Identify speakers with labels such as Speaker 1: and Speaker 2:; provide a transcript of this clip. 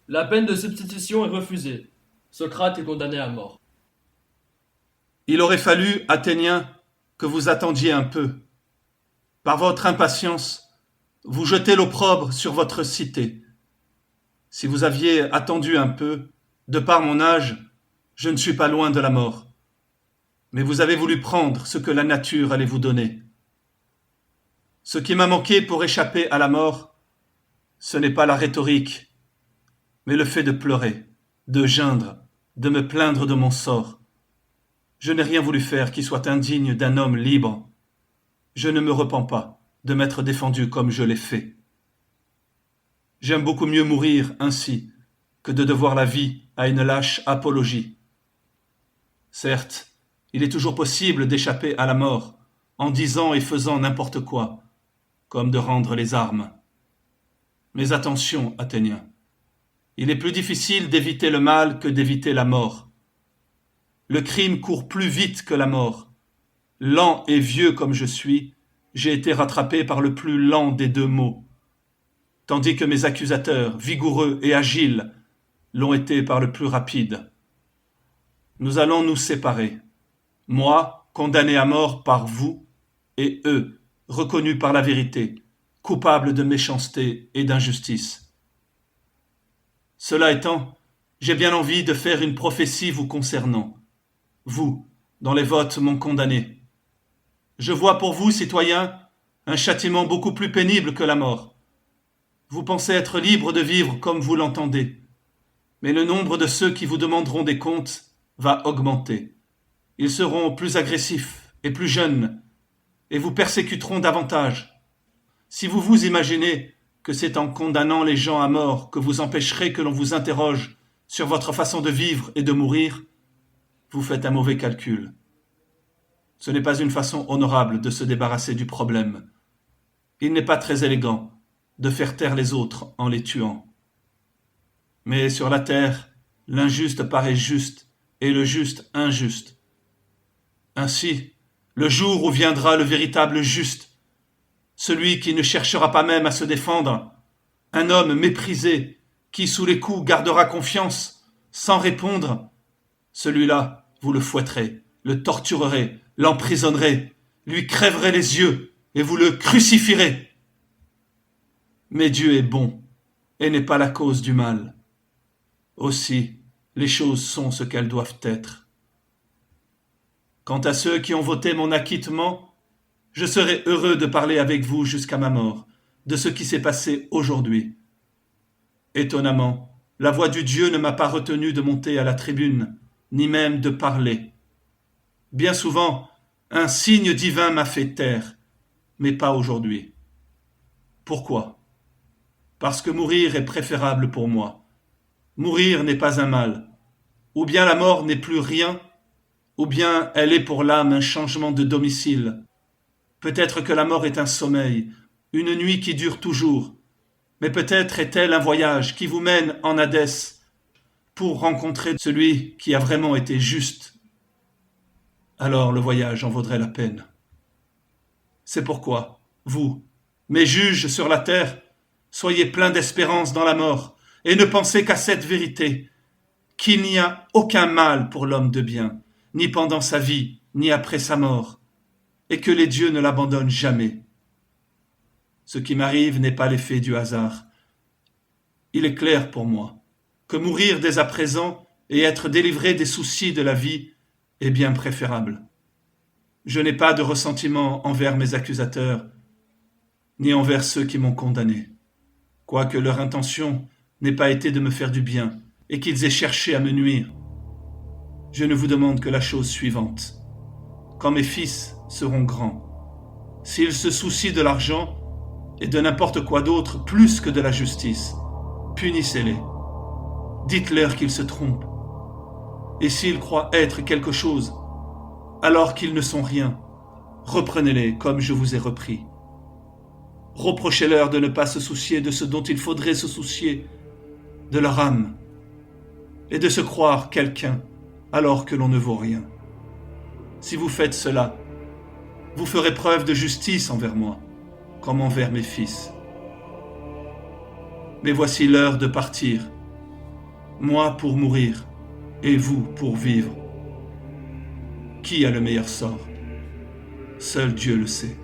Speaker 1: La peine de substitution est refusée. Socrate est condamné à mort.
Speaker 2: Il aurait fallu, Athéniens, que vous attendiez un peu. Par votre impatience, vous jetez l'opprobre sur votre cité. Si vous aviez attendu un peu, de par mon âge, je ne suis pas loin de la mort. Mais vous avez voulu prendre ce que la nature allait vous donner. Ce qui m'a manqué pour échapper à la mort, ce n'est pas la rhétorique, mais le fait de pleurer, de geindre, de me plaindre de mon sort. Je n'ai rien voulu faire qui soit indigne d'un homme libre. Je ne me repens pas de m'être défendu comme je l'ai fait. J'aime beaucoup mieux mourir ainsi que de devoir la vie à une lâche apologie. Certes, il est toujours possible d'échapper à la mort en disant et faisant n'importe quoi, comme de rendre les armes. Mais attention, Athéniens, il est plus difficile d'éviter le mal que d'éviter la mort. Le crime court plus vite que la mort. Lent et vieux comme je suis, j'ai été rattrapé par le plus lent des deux maux, tandis que mes accusateurs, vigoureux et agiles, l'ont été par le plus rapide. Nous allons nous séparer, moi, condamné à mort par vous, et eux, reconnus par la vérité, coupables de méchanceté et d'injustice. Cela étant, j'ai bien envie de faire une prophétie vous concernant. Vous, dont les votes m'ont condamné. Je vois pour vous, citoyens, un châtiment beaucoup plus pénible que la mort. Vous pensez être libre de vivre comme vous l'entendez, mais le nombre de ceux qui vous demanderont des comptes va augmenter. Ils seront plus agressifs et plus jeunes, et vous persécuteront davantage. Si vous vous imaginez que c'est en condamnant les gens à mort que vous empêcherez que l'on vous interroge sur votre façon de vivre et de mourir, vous faites un mauvais calcul. Ce n'est pas une façon honorable de se débarrasser du problème. Il n'est pas très élégant de faire taire les autres en les tuant. Mais sur la terre, l'injuste paraît juste et le juste injuste. Ainsi, le jour où viendra le véritable juste, celui qui ne cherchera pas même à se défendre, un homme méprisé qui sous les coups gardera confiance sans répondre, celui-là, vous le fouetterez, le torturerez, l'emprisonnerez, lui crèverez les yeux et vous le crucifierez. Mais Dieu est bon et n'est pas la cause du mal. Aussi, les choses sont ce qu'elles doivent être. Quant à ceux qui ont voté mon acquittement, je serai heureux de parler avec vous jusqu'à ma mort de ce qui s'est passé aujourd'hui. Étonnamment, la voix du Dieu ne m'a pas retenu de monter à la tribune, ni même de parler. Bien souvent, un signe divin m'a fait taire, mais pas aujourd'hui. Pourquoi ? Parce que mourir est préférable pour moi. Mourir n'est pas un mal. Ou bien la mort n'est plus rien, ou bien elle est pour l'âme un changement de domicile. Peut-être que la mort est un sommeil, une nuit qui dure toujours, mais peut-être est-elle un voyage qui vous mène en Hadès pour rencontrer celui qui a vraiment été juste. Alors le voyage en vaudrait la peine. C'est pourquoi, vous, mes juges sur la terre, soyez pleins d'espérance dans la mort, et ne pensez qu'à cette vérité, qu'il n'y a aucun mal pour l'homme de bien, ni pendant sa vie, ni après sa mort, et que les dieux ne l'abandonnent jamais. Ce qui m'arrive n'est pas l'effet du hasard. Il est clair pour moi que mourir dès à présent et être délivré des soucis de la vie est bien préférable. Je n'ai pas de ressentiment envers mes accusateurs, ni envers ceux qui m'ont condamné, quoique leur intention n'ait pas été de me faire du bien et qu'ils aient cherché à me nuire. Je ne vous demande que la chose suivante. Quand mes fils seront grands, s'ils se soucient de l'argent et de n'importe quoi d'autre plus que de la justice, punissez-les. Dites-leur qu'ils se trompent. Et s'ils croient être quelque chose, alors qu'ils ne sont rien, reprenez-les comme je vous ai repris. Reprochez-leur de ne pas se soucier de ce dont il faudrait se soucier, de leur âme, et de se croire quelqu'un alors que l'on ne vaut rien. Si vous faites cela, vous ferez preuve de justice envers moi, comme envers mes fils. Mais voici l'heure de partir, moi pour mourir, et vous pour vivre. Qui a le meilleur sort? Seul Dieu le sait.